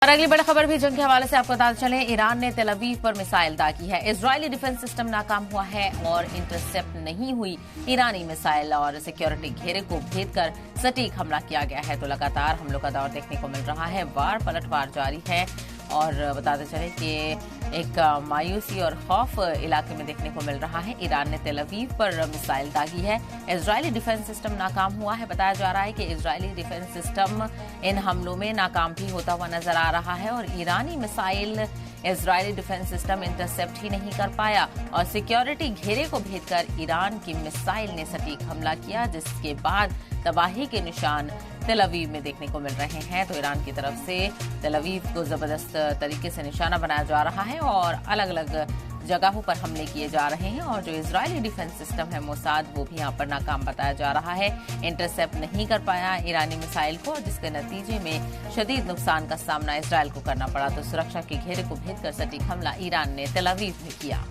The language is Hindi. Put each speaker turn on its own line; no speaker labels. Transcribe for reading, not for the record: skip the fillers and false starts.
और अगली बड़ी खबर भी जंग के हवाले से आपको बता चलें, ईरान ने तेल अवीव पर मिसाइल दागी है। इजरायली डिफेंस सिस्टम नाकाम हुआ है और इंटरसेप्ट नहीं हुई ईरानी मिसाइल और सिक्योरिटी घेरे को भेद कर सटीक हमला किया गया है। तो लगातार हमलों का दौर देखने को मिल रहा है, वार पलटवार जारी है। और बताते चले कि एक मायूसी और खौफ इलाके में देखने को मिल रहा है। ईरान ने तेल अवीव पर मिसाइल दागी है। इजरायली डिफेंस सिस्टम नाकाम हुआ है। बताया जा रहा है कि इजरायली डिफेंस सिस्टम इन हमलों में नाकाम भी होता हुआ नजर आ रहा है और ईरानी मिसाइल इजरायली डिफेंस सिस्टम इंटरसेप्ट ही नहीं कर पाया और सिक्योरिटी घेरे को भेदकर ईरान की मिसाइल ने सटीक हमला किया, जिसके बाद तबाही के निशान तेल अवीव में देखने को मिल रहे हैं। तो ईरान की तरफ से तेल अवीव को जबरदस्त तरीके से निशाना बनाया जा रहा है और अलग अलग जगहों पर हमले किए जा रहे हैं। और जो इजरायली डिफेंस सिस्टम है मोसाद, वो भी यहाँ पर नाकाम बताया जा रहा है। इंटरसेप्ट नहीं कर पाया ईरानी मिसाइल को, जिसके नतीजे में शदीद नुकसान का सामना इजरायल को करना पड़ा। तो सुरक्षा के घेरे को भेदकर सटीक हमला ईरान ने तेल अवीव में किया।